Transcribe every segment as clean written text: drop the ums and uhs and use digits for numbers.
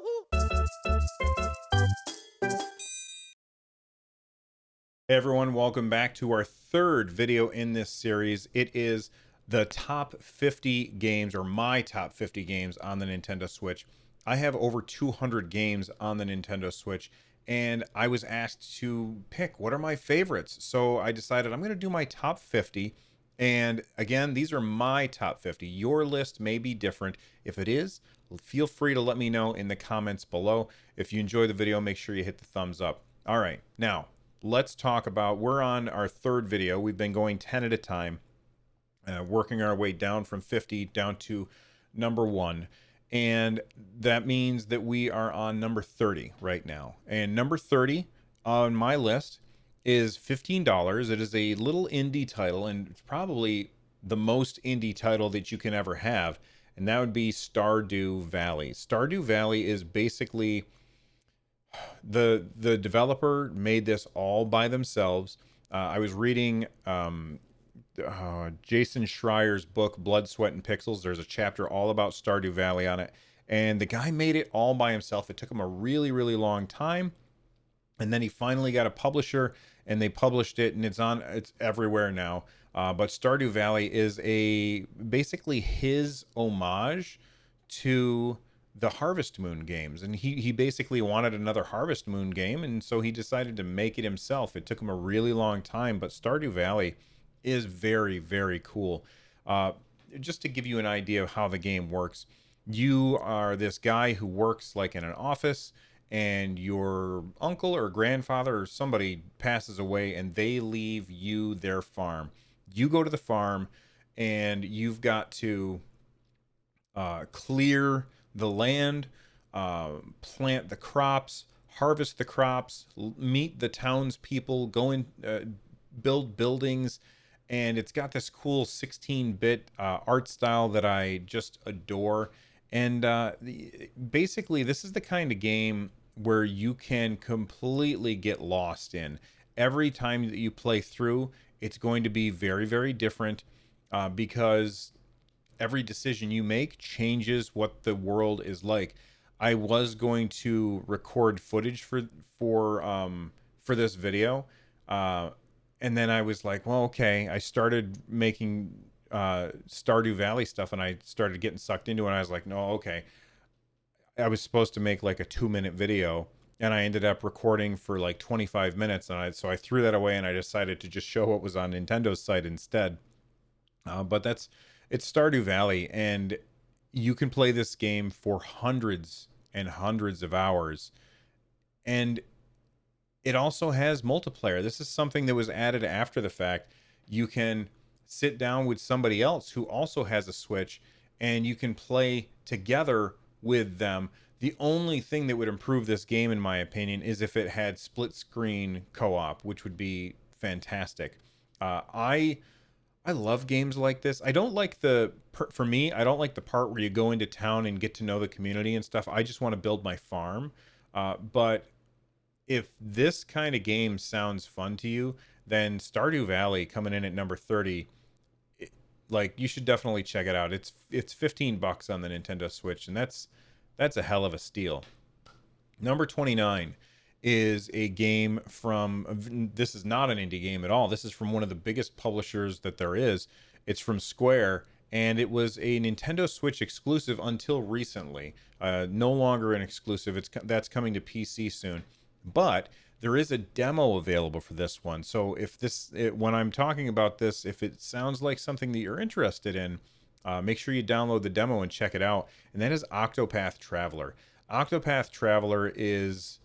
Hey everyone, welcome back to our third video in this series. It is the top 50 games, or my top 50 games on the Nintendo Switch. I have over 200 games on the Nintendo Switch, and I was asked to pick what are my favorites. So I decided I'm going to do my top 50. And again, these are my top 50. Your list may be different. If it is, feel free to let me know in the comments below. If you enjoy the video, make sure you hit the thumbs up. All right, now let's talk about, we're on our third video. We've been going 10 at a time, working our way down from 50 down to number 1. And that means that we are on number 30 right now. And number 30 on my list is $15. It is a little indie title, and it's probably the most indie title that you can ever have. And that would be Stardew Valley. Stardew Valley is basically, the developer made this all by themselves. I was reading Jason Schreier's book Blood, Sweat, and Pixels. There's a chapter all about Stardew Valley on it, and the guy made it all by himself. It took him a really long time, and then he finally got a publisher, and they published it, and it's everywhere now. But Stardew Valley is basically his homage to the Harvest Moon games, and he basically wanted another Harvest Moon game, and so he decided to make it himself. It took him a really long time, but Stardew Valley is very cool. Just to give you an idea of how the game works, you are this guy who works like in an office, and your uncle or grandfather or somebody passes away, and they leave you their farm. You go to the farm, and you've got to clear the land, plant the crops, harvest the crops, meet the townspeople, go in, build buildings, and it's got this cool 16-bit art style that I just adore. And basically, this is the kind of game where you can completely get lost in. Every time that you play through, it's going to be very different, because every decision you make changes what the world is like. I was going to record footage for this video, and then I was like, well, okay. I started making Stardew Valley stuff, and I started getting sucked into it. And I was like, no, okay. I was supposed to make like a 2-minute video, and I ended up recording for like 25 minutes, and so I threw that away, and I decided to just show what was on Nintendo's site instead. But it's Stardew Valley, and you can play this game for hundreds and hundreds of hours. And it also has multiplayer. This is something that was added after the fact. You can sit down with somebody else who also has a Switch, and you can play together with them. The only thing that would improve this game, in my opinion, is if it had split screen co-op, which would be fantastic. I love games like this. I don't like for me, I don't like the part where you go into town and get to know the community and stuff. I just want to build my farm. But if this kind of game sounds fun to you, then Stardew Valley coming in at number 30, like, you should definitely check it out. It's $15 on the Nintendo Switch, and that's a hell of a steal. Number 29 is a game from, this is not an indie game at all. This is from one of the biggest publishers that there is. It's from Square, and it was a Nintendo Switch exclusive until recently. No longer an exclusive. That's coming to PC soon. But there is a demo available for this one. So if when I'm talking about this, if it sounds like something that you're interested in, make sure you download the demo and check it out. And that is Octopath Traveler. Octopath Traveler is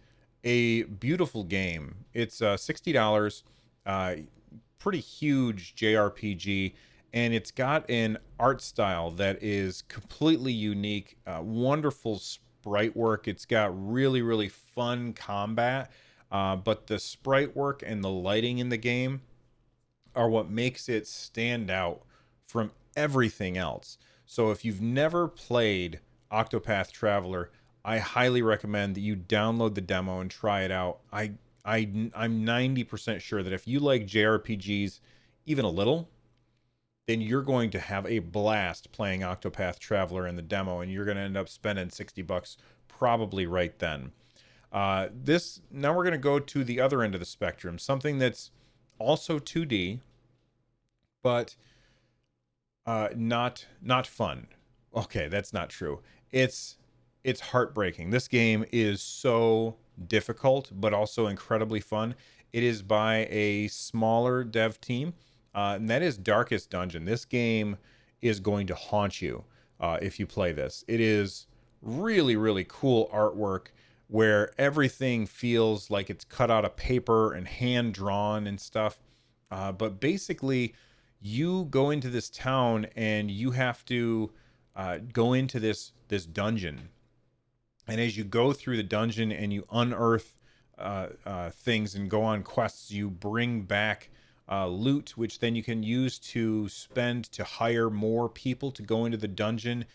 a beautiful game. It's $60, pretty huge JRPG, and it's got an art style that is completely unique, wonderful sprite work. It's got really fun combat, but the sprite work and the lighting in the game are what makes it stand out from everything else. So if you've never played Octopath Traveler, I highly recommend that you download the demo and try it out. I'm 90% sure that if you like JRPGs even a little, then you're going to have a blast playing Octopath Traveler in the demo, and you're going to end up spending $60 probably right then. This now we're going to go to the other end of the spectrum, something that's also 2D, but not fun. Okay, that's not true. It's it's heartbreaking. This game is so difficult, but also incredibly fun. It is by a smaller dev team, and that is Darkest Dungeon. This game is going to haunt you if you play this. It is really, really cool artwork where everything feels like it's cut out of paper and hand drawn and stuff. But basically, you go into this town and you have to go into this dungeon, and as you go through the dungeon and you unearth things and go on quests, you bring back loot, which then you can use to spend to hire more people to go into the dungeon.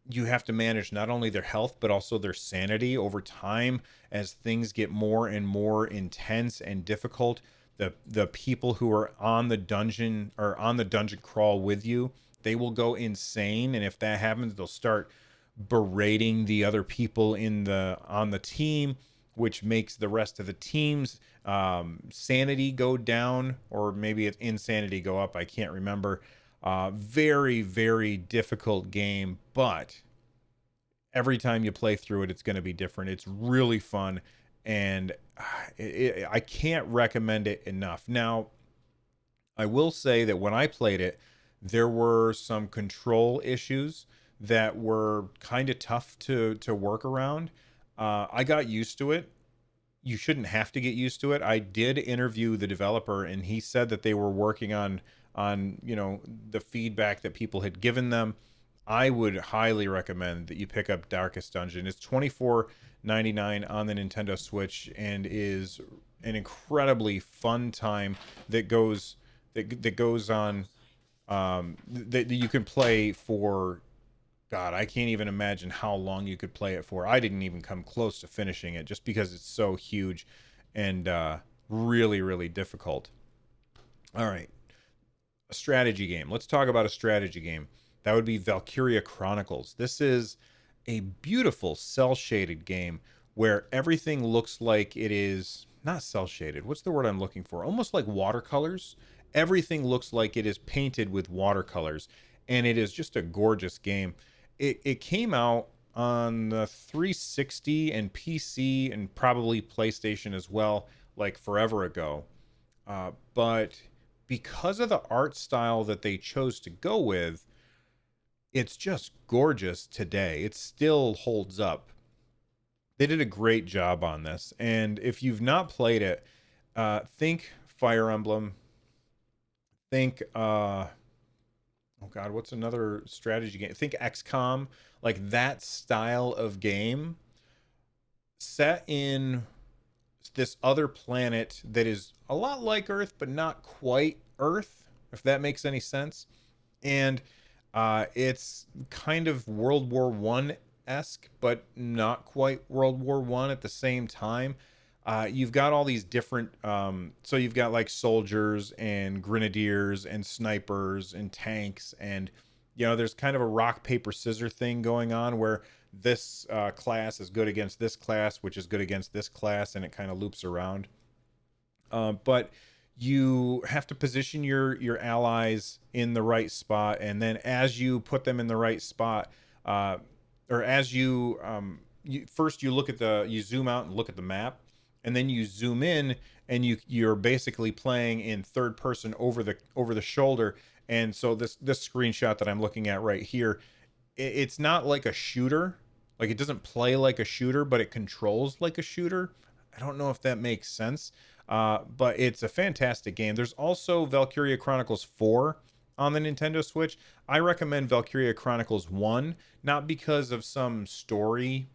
You have to manage not only their health but also their sanity over time as things get more and more intense and difficult. The people who are on the dungeon or on the dungeon crawl with you, they will go insane, and if that happens, they'll start berating the other people in the on the team, which makes the rest of the team's sanity go down, or maybe it's insanity go up. I can't remember. Very, very difficult game, but every time you play through it, it's going to be different. It's really fun, and I can't recommend it enough. Now, I will say that when I played it, there were some control issues that were kind of tough to work around. I got used to it. You shouldn't have to get used to it. I did interview the developer, and he said that they were working on the feedback that people had given them. I would highly recommend that you pick up Darkest Dungeon. It's $24.99 on the Nintendo Switch and is an incredibly fun time that goes on that you can play for. God, I can't even imagine how long you could play it for. I didn't even come close to finishing it just because it's so huge and really, really difficult. All right. A strategy game. Let's talk about a strategy game. That would be Valkyria Chronicles. This is a beautiful cel-shaded game where everything looks like it is not cel-shaded. What's the word I'm looking for? Almost like watercolors. Everything looks like it is painted with watercolors, and it is just a gorgeous game. It came out on the 360 and PC and probably PlayStation as well, like forever ago. But because of the art style that they chose to go with, it's just gorgeous today. It still holds up. They did a great job on this. And if you've not played it, think Fire Emblem. Think oh God, what's another strategy game? Think XCOM, like that style of game set in this other planet that is a lot like Earth, but not quite Earth, if that makes any sense. And it's kind of World War One-esque, but not quite World War One at the same time. You've got all these different so you've got like soldiers and grenadiers and snipers and tanks, and there's kind of a rock paper scissors thing going on where this class is good against this class, which is good against this class, and it kind of loops around. But you have to position your allies in the right spot, and then as you put them in the right spot, or as first you zoom out and look at the map, and then you zoom in, and you're basically playing in third person over the shoulder. And so this screenshot that I'm looking at right here, it's not like a shooter. Like, it doesn't play like a shooter, but it controls like a shooter. I don't know if that makes sense, but it's a fantastic game. There's also Valkyria Chronicles 4 on the Nintendo Switch. I recommend Valkyria Chronicles 1, not because of some story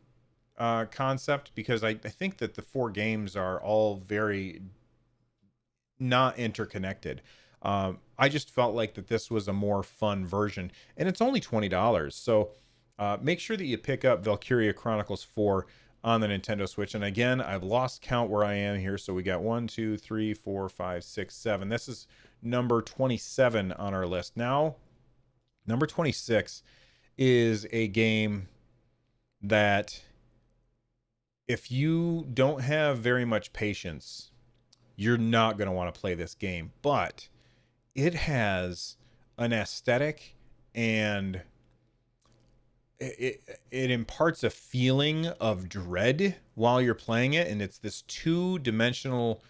concept, because I think that the four games are all very not interconnected. I just felt like that this was a more fun version, and it's only $20. So make sure that you pick up Valkyria Chronicles 4 on the Nintendo Switch. And again, I've lost count where I am here. So we got 1, 2, 3, 4, 5, 6, 7. This is number 27 on our list. Now, number 26 is a game that if you don't have very much patience, you're not going to want to play this game. But it has an aesthetic, and it imparts a feeling of dread while you're playing it, and it's this two-dimensional,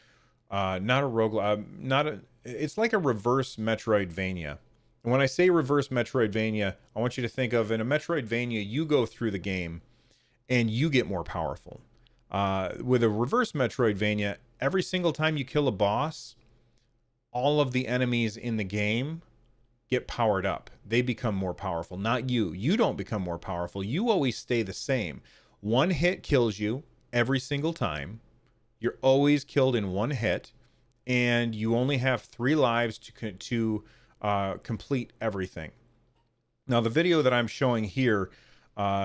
not a roguelike, not a, it's like a reverse Metroidvania. And when I say reverse Metroidvania, I want you to think of, in a Metroidvania, you go through the game and you get more powerful. With a reverse Metroidvania, every single time you kill a boss, all of the enemies in the game get powered up. They become more powerful, not you. You don't become more powerful. You always stay the same. One hit kills you every single time. You're always killed in one hit, and you only have 3 lives to complete everything. Now, the video that I'm showing here,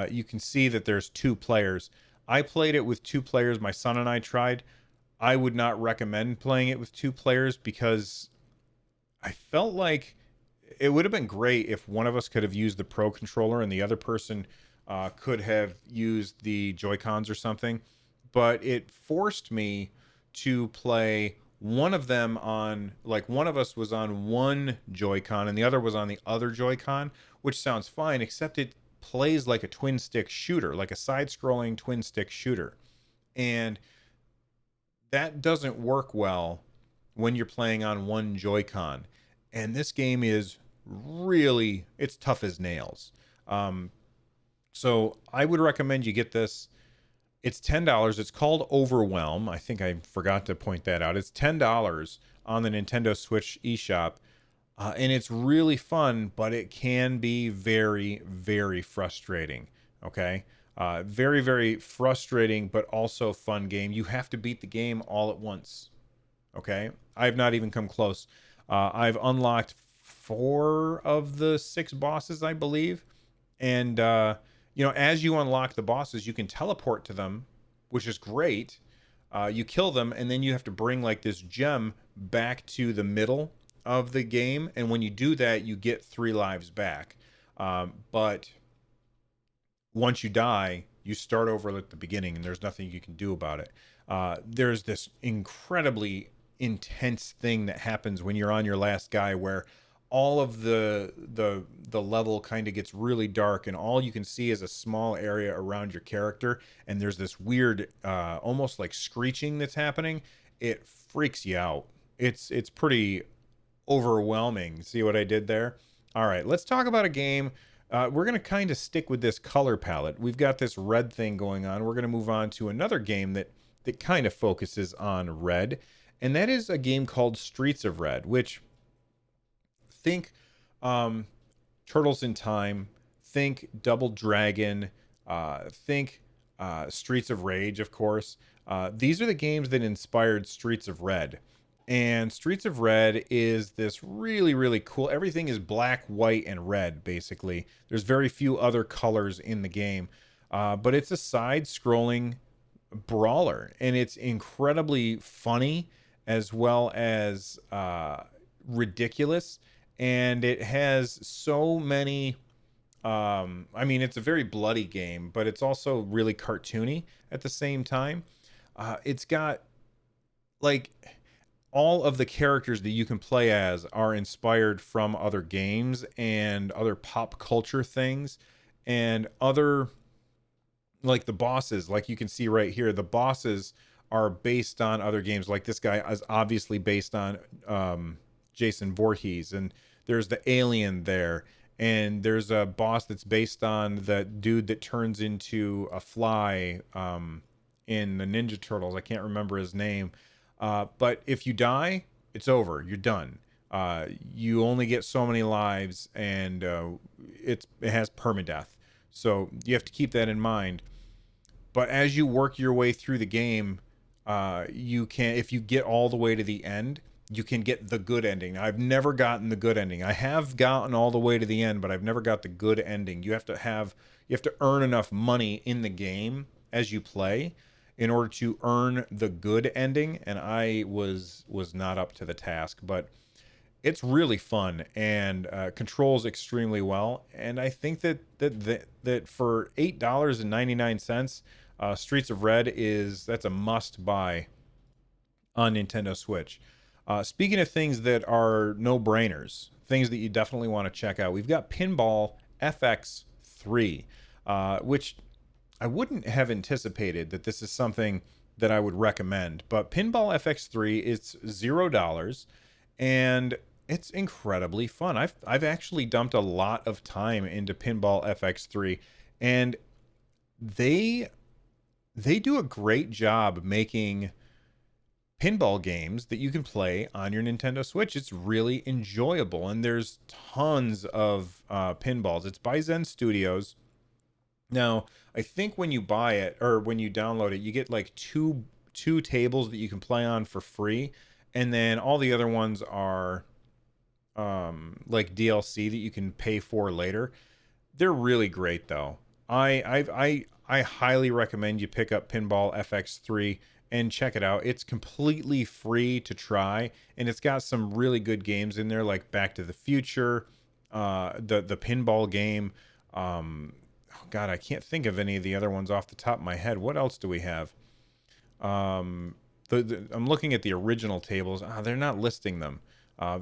you can see that there's 2 players. I played it with 2 players. My son and I tried. I would not recommend playing it with 2 players because I felt like it would have been great if one of us could have used the Pro controller and the other person could have used the Joy-Cons or something. But it forced me to play one of them on, like, one of us was on one Joy-Con and the other was on the other Joy-Con, which sounds fine, except it plays like a twin stick shooter, like a side-scrolling twin stick shooter. And that doesn't work well when you're playing on one Joy-Con. And this game is really, it's tough as nails. So I would recommend you get this. It's $10. It's called Overwhelm. I think I forgot to point that out. It's $10 on the Nintendo Switch eShop. And it's really fun, but it can be very, very frustrating. Okay? Very, very frustrating, but also fun game. You have to beat the game all at once. Okay? I've not even come close. I've unlocked 4 of the 6 bosses, I believe. And, as you unlock the bosses, you can teleport to them, which is great. You kill them, and then you have to bring, like, this gem back to the middle of the game. And when you do that, you get 3 lives back. But once you die, you start over at the beginning, and there's nothing you can do about it. There's this incredibly intense thing that happens when you're on your last guy, where all of the level kind of gets really dark, and all you can see is a small area around your character, and there's this weird almost like screeching that's happening. It freaks you out. It's pretty overwhelming. See what I did there? All right, let's talk about a game. We're going to kind of stick with this color palette. We've got this red thing going on. We're going to move on to another game that kind of focuses on red, and that is a game called Streets of Red, which, think Turtles in Time, think Double Dragon, think Streets of Rage, of course. These are the games that inspired Streets of Red. And Streets of Red is this really, really cool. Everything is black, white, and red, basically. There's very few other colors in the game. But it's a side-scrolling brawler. And it's incredibly funny as well as ridiculous. And it has so many... it's a very bloody game, but it's also really cartoony at the same time. It's got, like... all of the characters that you can play as are inspired from other games and other pop culture things, and other, like, the bosses, like you can see right here, the bosses are based on other games. Like, this guy is obviously based on Jason Voorhees, and there's the alien there, and there's a boss that's based on the dude that turns into a fly in the Ninja Turtles. I can't remember his name. But if you die, it's over. You're done. You only get so many lives, and it has permadeath. So you have to keep that in mind. But as you work your way through the game, you can, if you get all the way to the end, you can get the good ending. I've never gotten the good ending. I have gotten all the way to the end, but I've never got the good ending. You have to earn enough money in the game as you play in order to earn the good ending, and I was not up to the task. But It's really fun and controls extremely well. And I think that for $8.99, Streets of Red that's a must buy on Nintendo Switch. Speaking of things that are no brainers, things that you definitely want to check out, we've got Pinball FX3, which I wouldn't have anticipated that this is something that I would recommend. But Pinball FX3 is $0 and it's incredibly fun. I've actually dumped a lot of time into Pinball FX3, and they they do a great job making pinball games that you can play on your Nintendo Switch. It's really enjoyable, and there's tons of pinballs. It's by Zen Studios. Now, I think when you buy it or when you download it, you get like two tables that you can play on for free, and then all the other ones are like DLC that you can pay for later. They're really great though. I highly recommend you pick up Pinball FX3 and check it out. It's completely free to try, and it's got some really good games in there, like Back to the Future, the pinball game. Oh God, I can't think of any of the other ones off the top of my head. What else do we have? I'm looking at the original tables. They're not listing them.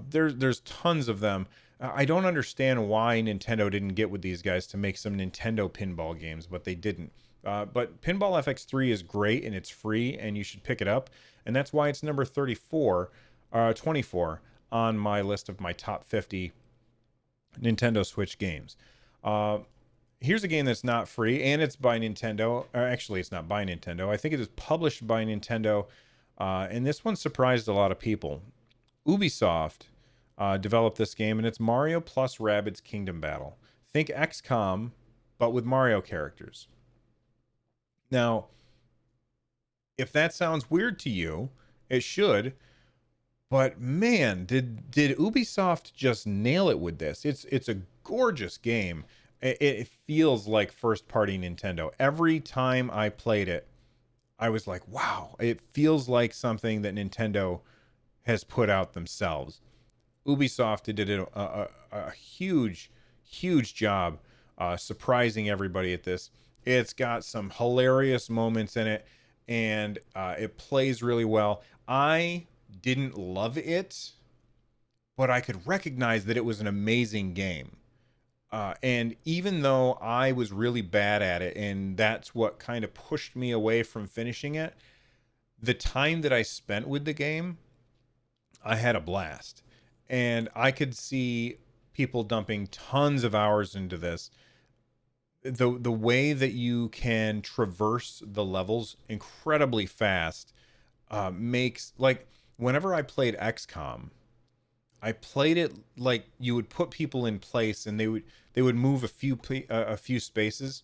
There's tons of them. I don't understand why Nintendo didn't get with these guys to make some Nintendo pinball games, but they didn't. But Pinball FX3 is great and it's free and you should pick it up. And that's why it's number 24 on my list of my top 50 Nintendo Switch games. Here's a game that's not free and it's by Nintendo. Or actually, it's not by Nintendo. I think it is published by Nintendo. And this one surprised a lot of people. Ubisoft developed this game, and it's Mario plus Rabbids Kingdom Battle. Think XCOM, but with Mario characters. Now, if that sounds weird to you, it should. But man, did Ubisoft just nail it with this? It's a gorgeous game. It feels like first party Nintendo. Every time I played it, I was like, wow, it feels like something that Nintendo has put out themselves. Ubisoft did a huge job surprising everybody at this. It's got some hilarious moments in it, and it plays really well. I didn't love it, but I could recognize that it was an amazing game. And even though I was really bad at it, and that's what kind of pushed me away from finishing it, the time that I spent with the game, I had a blast. And I could see people dumping tons of hours into this. The way that you can traverse the levels incredibly fast makes, like, whenever I played XCOM, I played it like you would put people in place and they would move a few spaces,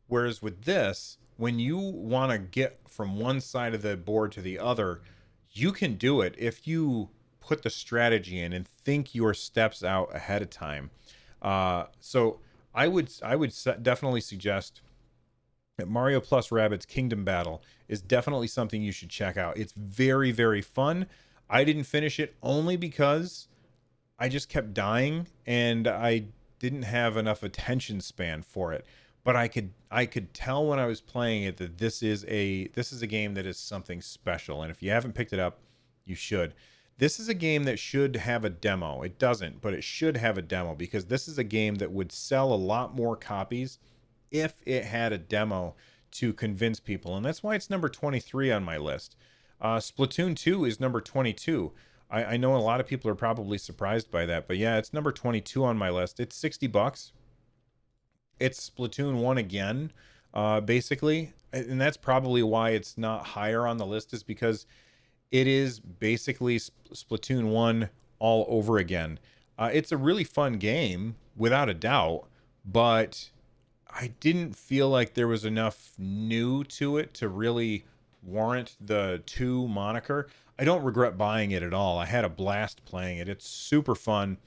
whereas with this, when you want to get from one side of the board to the other, you can do it if you put the strategy in and think your steps out ahead of time. So I would definitely suggest that Mario plus Rabbids Kingdom Battle is definitely something you should check out. It's very, very fun. I didn't finish it only because I just kept dying and I didn't have enough attention span for it. But I could tell when I was playing it that this is a game that is something special. And if you haven't picked it up, you should. This is a game that should have a demo. It doesn't, but it should have a demo because this is a game that would sell a lot more copies if it had a demo to convince people. And that's why it's number 23 on my list. Splatoon 2 is number 22. I know a lot of people are probably surprised by that, but yeah, it's number 22 on my list. It's $60. It's Splatoon 1 again, basically. And that's probably why it's not higher on the list, is because it is basically Splatoon 1 all over again. It's a really fun game, without a doubt, but I didn't feel like there was enough new to it to really warrant the 2 moniker. I don't regret buying it at all. I had a blast playing it. It's super fun.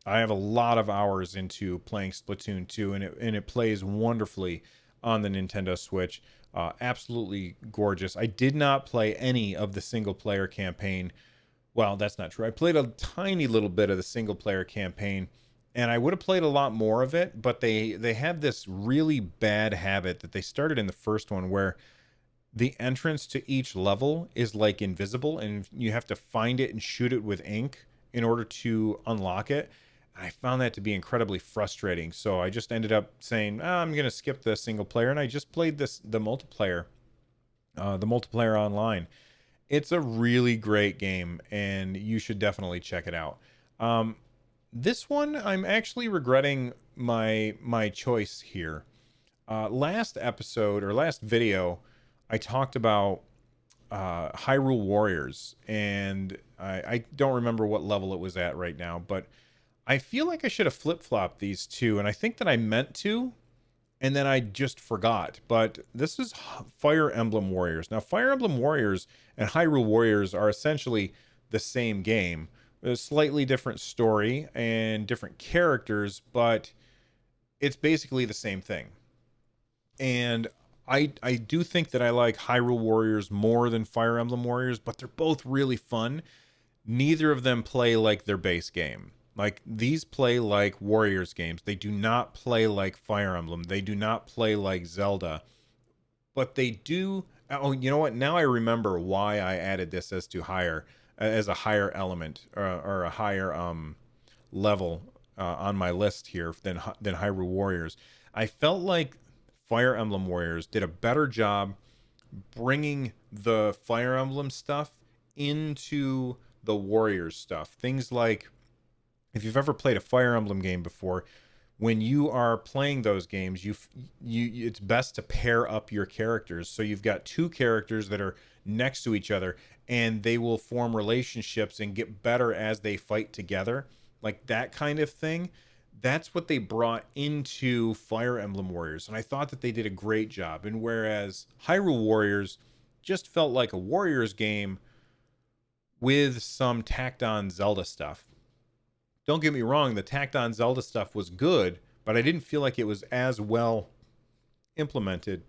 I have a lot of hours into playing Splatoon 2, and it plays wonderfully on the Nintendo Switch. Absolutely gorgeous. I did not play any of the single player campaign, Well, that's not true. I played a tiny little bit of the single player campaign, and I would have played a lot more of it, but they have this really bad habit that they started in the first one where the entrance to each level is like invisible, and you have to find it and shoot it with ink in order to unlock it. I found that to be incredibly frustrating. So I just ended up saying, I'm going to skip the single player, and I just played the multiplayer online. It's a really great game, and you should definitely check it out. Um, this one, I'm actually regretting my choice here. Last episode or last video, I talked about Hyrule Warriors, and I don't remember what level it was at right now, but I feel like I should have flip-flopped these two, and I think that I meant to, and then I just forgot. But this is Fire Emblem Warriors. Now, Fire Emblem Warriors and Hyrule Warriors are essentially the same game. A slightly different story and different characters, but it's basically the same thing. And I do think that I like Hyrule Warriors more than Fire Emblem Warriors, but they're both really fun. Neither of them play like their base game. Like, these play like Warriors games. They do not play like Fire Emblem. They do not play like Zelda. But they do. Oh, you know what? Now I remember why I added this as a higher element, or a higher level on my list here than Hyrule Warriors. I felt like Fire Emblem Warriors did a better job bringing the Fire Emblem stuff into the Warriors stuff. Things like, if you've ever played a Fire Emblem game before, when you are playing those games, it's best to pair up your characters. So you've got two characters that are next to each other, and they will form relationships and get better as they fight together. Like that kind of thing. That's what they brought into Fire Emblem Warriors, and I thought that they did a great job. And whereas Hyrule Warriors just felt like a Warriors game with some tacked on Zelda stuff. Don't get me wrong, the tacked on Zelda stuff was good, but I didn't feel like it was as well implemented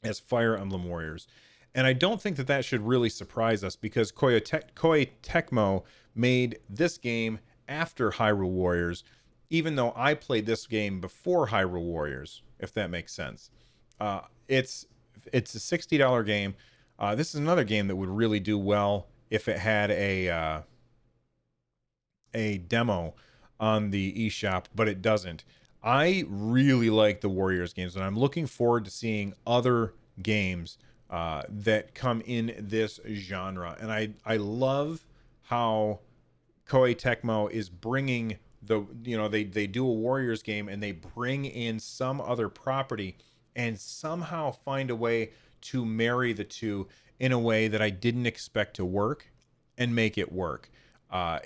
as Fire Emblem Warriors. And I don't think that that should really surprise us, because Koei Tecmo made this game after Hyrule Warriors, even though I played this game before Hyrule Warriors, if that makes sense. It's a $60 game. This is another game that would really do well if it had a demo on the eShop, but it doesn't. I really like the Warriors games, and I'm looking forward to seeing other games that come in this genre. And I love how Koei Tecmo is bringing they do a Warriors game, and they bring in some other property and somehow find a way to marry the two in a way that I didn't expect to work and make it work.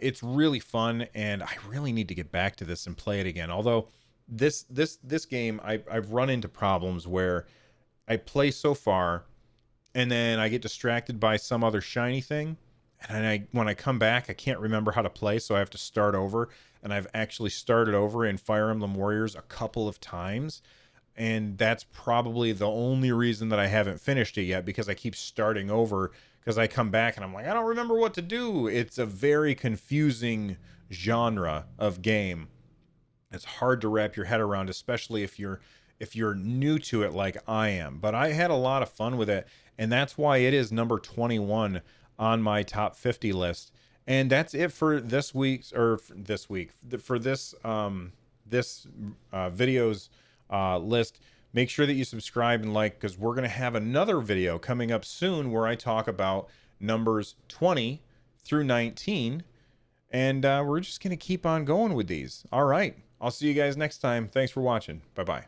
It's really fun, and I really need to get back to this and play it again. Although this game, I've run into problems where I play so far, and then I get distracted by some other shiny thing, and when I come back, I can't remember how to play, so I have to start over. And I've actually started over in Fire Emblem Warriors a couple of times, and that's probably the only reason that I haven't finished it yet, because I keep starting over, because I come back and I'm like, I don't remember what to do. It's a very confusing genre of game. It's hard to wrap your head around, especially if you're new to it like I am. But I had a lot of fun with it, and that's why it is number 21 on my top 50 list. And that's it for this week's, for this video's list. Make sure that you subscribe and like, because we're going to have another video coming up soon where I talk about numbers 20 through 19. And we're just going to keep on going with these. All right. I'll see you guys next time. Thanks for watching. Bye-bye.